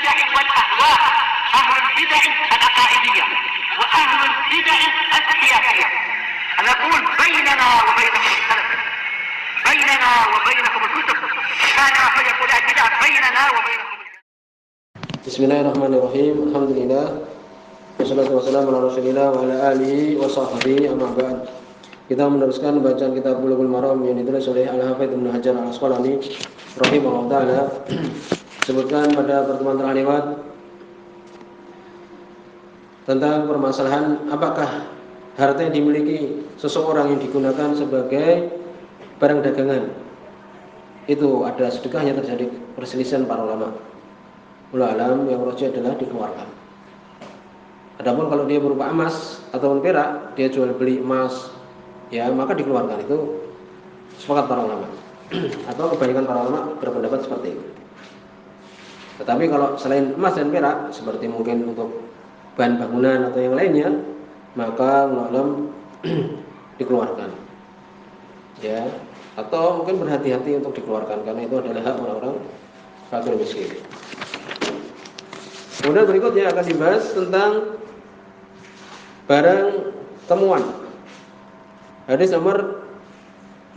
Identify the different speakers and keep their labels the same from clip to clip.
Speaker 1: البدع والأهواء، أهل البدع العقائدية وأهل البدع السياسية. نقول بيننا وبينكم السلف، بيننا وبينكم الكتب، كان أحد يقول البدع بيننا وبينكم.
Speaker 2: Bismillahirrahmanirrahim. Alhamdulillah. Wassalatu wassalamu ala Rasulillah wa ala alihi wa sahbihi amma ba'd. Kita meneruskan bacaan kitab Bulughul Maram yang ditulis oleh Al-Hafidz Ibnu Hajar Al-Asqalani rahimahullah taala. Sebutkan pada pertemuan terlewat tentang permasalahan apakah harta yang dimiliki seseorang yang digunakan sebagai barang dagangan itu ada sedekahnya, terjadi perselisihan para ulama. Ulama yang rajih adalah dikeluarkan. Adapun kalau dia berupa emas atau perak, dia jual beli emas, ya maka dikeluarkan. Itu sepakat para ulama. Atau kebanyakan para ulama berpendapat seperti itu. Tetapi kalau selain emas dan perak, seperti mungkin untuk bahan bangunan atau yang lainnya, maka ulama dikeluarkan. Ya, atau mungkin berhati-hati untuk dikeluarkan karena itu adalah hak orang-orang fakir miskin. Kemudian berikutnya akan dibahas tentang barang temuan. Hadis nomor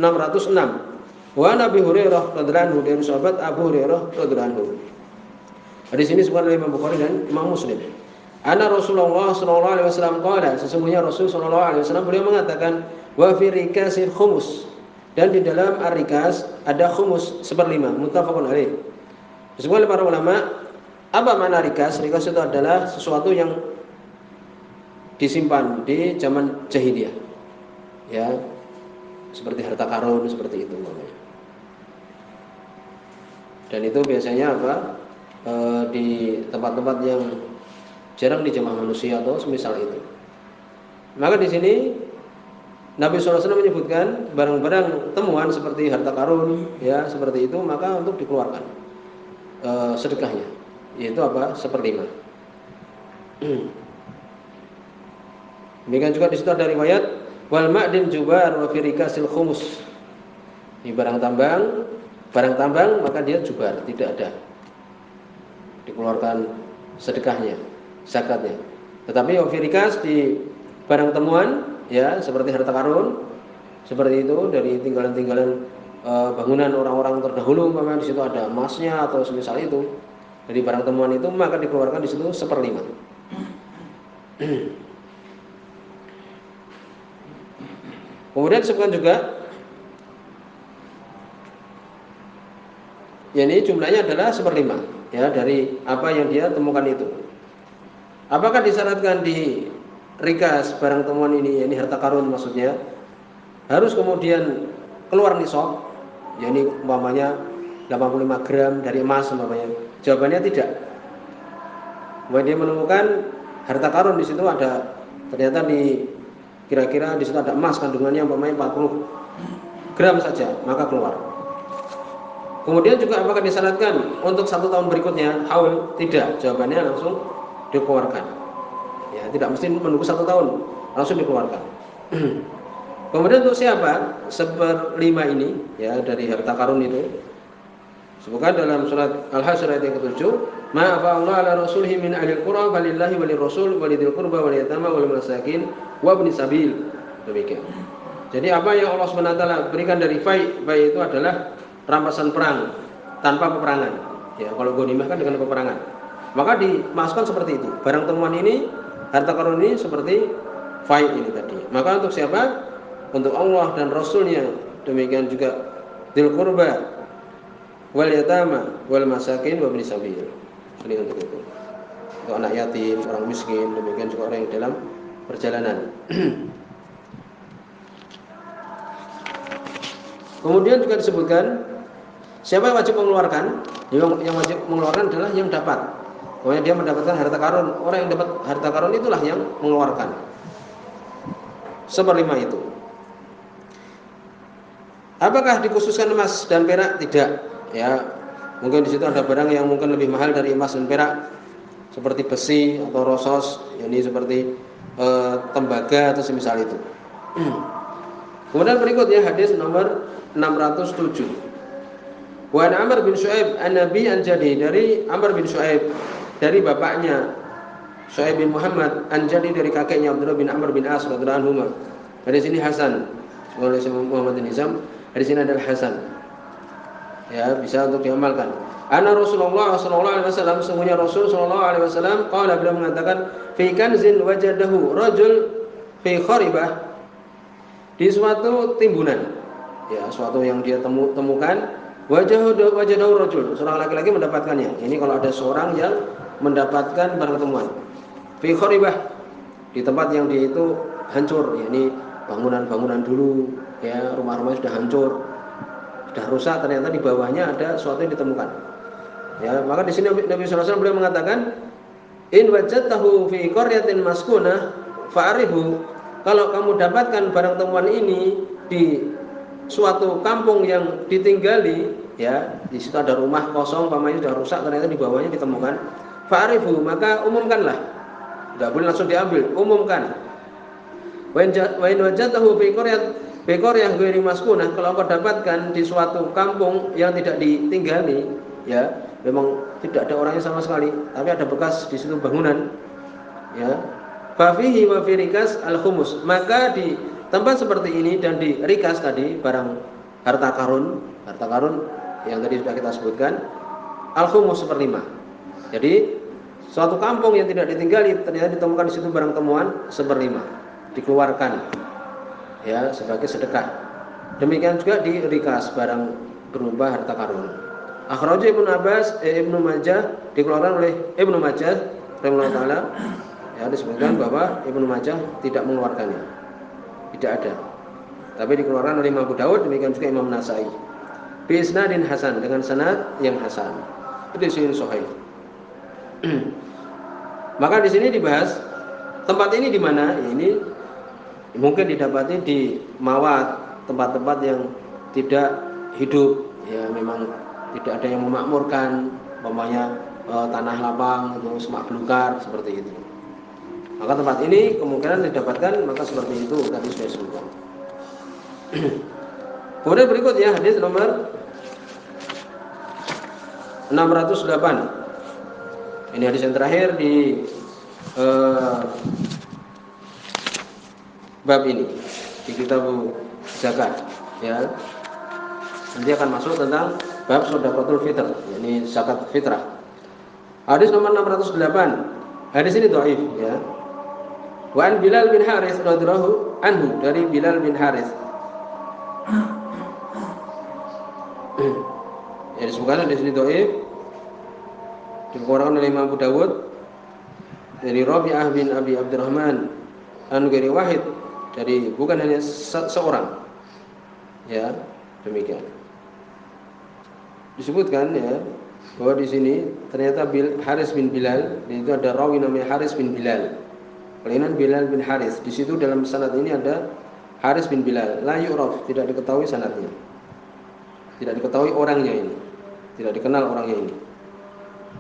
Speaker 2: 606. Wa Nabi Hurairah radhiyallahu anhu, dari sahabat Abu Hurairah radhiyallahu anhu. Hadis ini disebutkan oleh Imam Bukhari dan Imam Muslim. Anna Rasulullah sallallahu alaihi wasallam qala, sesungguhnya Rasul sallallahu alaihi wasallam beliau mengatakan, wa fi rikasil khumus, dan di dalam ar-rikas ada khumus 1/5, muttafaqun alaih. Disebutkan oleh para ulama, apa makna rikas? Rikas itu adalah sesuatu yang disimpan di zaman jahiliyah, ya, seperti harta karun, seperti itu namanya. Dan itu biasanya apa? Di tempat-tempat yang jarang dijamah manusia atau semisal itu. Maka di sini Nabi SAW menyebutkan barang-barang temuan seperti harta karun, ya, seperti itu, maka untuk dikeluarkan sedekahnya, yaitu apa? 1/5. Demikian juga di situ ada riwayat wal ma'din jubar wa fi rikasil khumus. Ini barang tambang maka dia jubar, tidak ada dikeluarkan sedekahnya, zakatnya. Tetapi wa fi rikas di barang temuan, ya, seperti harta karun, seperti itu dari tinggalan-tinggalan bangunan orang-orang terdahulu, maka di situ ada emasnya atau semisal itu. Dari barang temuan itu maka dikeluarkan di situ 1/5. Kemudian disebutkan juga, ya, ini jumlahnya adalah 1/5, ya, dari apa yang dia temukan itu. Apakah disyaratkan di rikas barang temuan ini, ya, ini harta karun maksudnya, harus kemudian keluar nisab, ya, ini umpamanya 85 gram dari emas umpamanya? Jawabannya tidak. Bahwa dia menemukan harta karun di situ ada, ternyata kira-kira di situ ada emas kandungannya umpamanya 40 gram saja, maka keluar. Kemudian juga apakah disyaratkan untuk 1 tahun berikutnya haul? Tidak. Jawabannya langsung dikeluarkan. Ya, tidak mesti menunggu 1 tahun, langsung dikeluarkan. Kemudian untuk siapa 1/5 ini, ya, dari harta karun itu? Sebutkan dalam surat Al-Hasyr ayat yang ke-7, ma afa Allah ala rasulihi min ahli al-qura falillahi walil rasul walidil qurba wal yatama wal masakin wa ibnis sabil. Demikian. Jadi apa yang Allah SWT berikan dari fai itu adalah rampasan perang tanpa peperangan. Ya, kalau ghanimah kan dengan peperangan. Maka dimasukkan seperti itu. Barang temuan ini, harta karun ini seperti fai ini tadi. Maka untuk siapa? Untuk Allah dan Rasulnya. Demikian juga dzil qurba wal yatama wal masakin wa ibnis sabil. Ini untuk itu. Untuk anak yatim, orang miskin, demikian juga orang yang dalam perjalanan. Kemudian juga disebutkan siapa yang wajib mengeluarkan? Yang wajib mengeluarkan adalah yang dapat. Pokoknya dia mendapatkan harta karun. Orang yang dapat harta karun itulah yang mengeluarkan 1/5 itu. Apakah dikhususkan emas dan perak? Tidak. Ya, mungkin di situ ada barang yang mungkin lebih mahal dari emas dan perak, seperti besi atau rosos, ini seperti tembaga atau semisal itu. Kemudian berikutnya hadis nomor 607. Wa Amr bin Shu'aib an-Nabi an-Jadi, dari Amr bin Shu'aib dari bapaknya Shu'aib bin Muhammad, Anjadi dari kakeknya Abdullah bin Amr bin As radhiyallahu anhu. Dari sini Hasan, oleh Muhammad bin Hizam, dari sini adalah Hasan. Ya, bisa untuk diamalkan. Anna Rasulullah sallallahu alaihi wasallam, sesungguhnya Rasul sallallahu alaihi wasallam qala, beliau mengatakan, fi kanzin wajadahu rajul fi kharibah, di suatu timbunan. Ya, suatu yang dia temukan, wajadahu rajul, seorang laki-laki mendapatkannya. Ini kalau ada seorang yang mendapatkan barang temuan. Fi kharibah, di tempat yang dia itu hancur, yakni bangunan-bangunan dulu, ya, rumah-rumah sudah hancur, sudah rusak, ternyata di bawahnya ada sesuatu yang ditemukan. Ya, maka di sini Nabi SAW beliau mengatakan, in wajadtahu fi qaryatin maskunah fa'arihu, kalau kamu dapatkan barang temuan ini di suatu kampung yang ditinggali, ya, di situ ada rumah kosong, pamannya sudah rusak, ternyata di bawahnya ditemukan, fa'arihu, maka umumkanlah, tidak boleh langsung diambil, umumkan. Wa in wajadtahu fi qaryah ghairi maskunah, kalau kau dapatkan di suatu kampung yang tidak ditinggali, ya, memang tidak ada orangnya sama sekali, tapi ada bekas di situ bangunan, ya, fafihi wa fi rikas al-khumus, maka di tempat seperti ini dan di rikas tadi, barang harta karun yang tadi sudah kita sebutkan, al-khumus seperlima. Jadi suatu kampung yang tidak ditinggali ternyata ditemukan di situ barang temuan seperlima, dikeluarkan, ya, sebagai sedekah. Demikian juga di rikas, barang berupa harta karun. Akhraj Ibnu Majah, dikeluarkan oleh Ibnu Majah rahimahullah taala, ya, disebutkan bahwa Ibnu Majah tidak mengeluarkannya, tidak ada, tapi dikeluarkan oleh Imam Abu Dawud, demikian juga Imam Nasai, bi isnadin hasan, dengan sanad yang hasan, itu sahih sahih. Maka di sini dibahas tempat ini di mana. Ini mungkin didapati di Mawat, tempat-tempat yang tidak hidup, ya, memang tidak ada yang memakmurkan, umpamanya tanah lapang atau semak belukar seperti itu. Maka tempat ini kemungkinan didapatkan, maka seperti itu tadi sudah disebutkan. Kemudian berikutnya hadis nomor 608. Ini hadis yang terakhir di bab ini, di kitab zakat, ya. Nanti akan masuk tentang bab sedekatul fitr, yakni zakat fitrah. Hadis nomor 608. Hadis ini dhaif, ya. Wa an Bilal bin Harits radhiyallahu anhu, dari Bilal bin Harits. Ya, disebutkan di sini dhaif, dikeluarkan oleh Imam Abu Dawud dari Rabi'ah bin Abi Abdurrahman an ghairi wahid, dari bukan hanya seorang, ya, demikian. Disebutkan, ya, bahwa di sini ternyata Haris bin Bilal, itu ada rawi namanya Haris bin Bilal, kelainan Bilal bin Haris. Di situ dalam sanad ini ada Haris bin Bilal, la yu'raf, tidak diketahui sanadnya, tidak diketahui orangnya ini, tidak dikenal orangnya ini.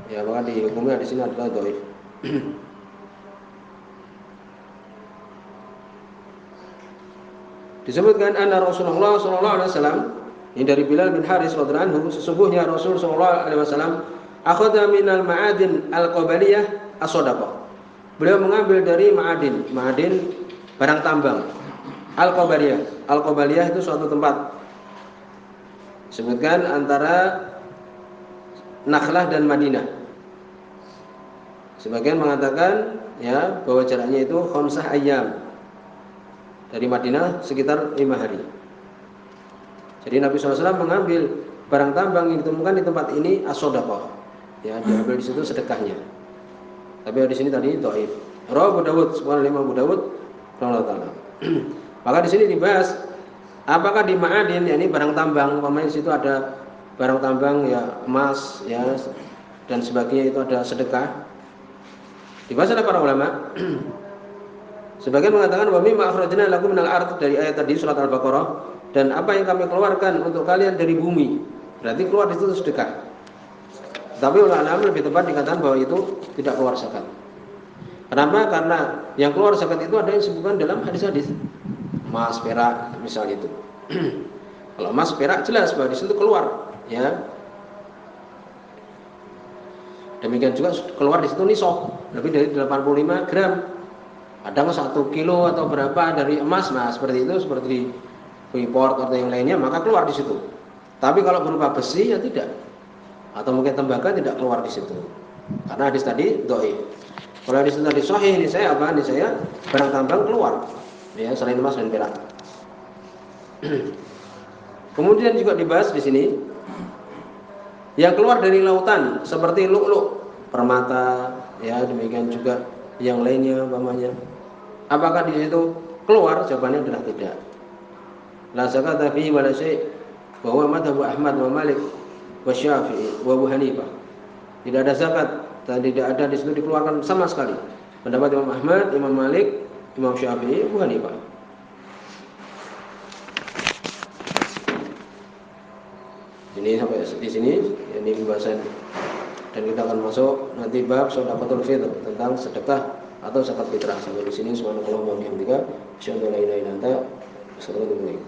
Speaker 2: Ya, maka dihukumnya di sini adalah dhaif. Disebutkan anna Rasulullah sallallahu alaihi wasallam, ini dari Bilal bin Haris radhiyallahu anhu, sesungguhnya Rasul sallallahu alaihi wasallam akhadha minal ma'adin al-qabaliyah as-shadaqah. Beliau mengambil dari ma'adin barang tambang. Al-qabaliyah. Al-qabaliyah itu suatu tempat. Disebutkan antara Nakhlah dan Madinah. Sebagian mengatakan, ya, bahwa jaraknya itu khamsah ayyam. Dari Madinah sekitar 5 hari. Jadi Nabi SAW mengambil barang tambang yang ditemukan di tempat ini as-shadaqah, ya, diambil di situ sedekahnya. Tapi di sini tadi dhaif. Rawahu Abu Dawud, subhanallah, Imam Abu Dawud rahimahullah taala. Maka di sini dibahas apakah di ma'adin, yakni barang tambang, umpamanya di situ ada barang tambang, ya, emas, ya, dan sebagainya, itu ada sedekah. Dibahas oleh para ulama. Sebagian mengatakan wa mimma akhrajna lakum minal ard, dari ayat tadi surat Al-Baqarah, dan apa yang kami keluarkan untuk kalian dari bumi, berarti keluar di situ sedekah. Tapi ulama lebih tepat dikatakan bahwa itu tidak keluar zakat. Kenapa? Karena yang keluar zakat itu ada yang disebutkan dalam hadis-hadis, emas, perak, misal itu. Kalau emas, perak jelas bahwa di situ keluar, ya. Demikian juga keluar di situ nisab lebih dari 85 gram. Kadang 1 kilo atau berapa dari emas, nah seperti itu, seperti di Freeport atau yang lainnya, maka keluar di situ. Tapi kalau berupa besi ya tidak, atau mungkin tembaga tidak keluar di situ. Karena hadis tadi dhaif. Kalau hadis tadi sahih, ini saya apa? Ini saya barang tambang keluar, ya selain emas dan perak. Kemudian juga dibahas di sini yang keluar dari lautan seperti lu'lu', permata, ya demikian juga yang lainnya umpamanya. Apakah di situ keluar? Jawabannya adalah tidak. La zakata fihi wala syai' wa huwa madhhab Ahmad wa Malik wa Syafi'i wa Abu Hanifah. Tidak ada zakat dan tidak ada di situ dikeluarkan sama sekali. Pendapat Imam Ahmad, Imam Malik, Imam Syafi'i, Abu Hanifah. Ini sampai di sini, ini pembahasan, dan kita akan masuk nanti bab sedekahul fitr, tentang sedekah atau zakat fitrah. Sampai di sini subhanallah wa bihamdika asyhadu an la ilaha illa anta astaghfiruka wa atubu ilaik.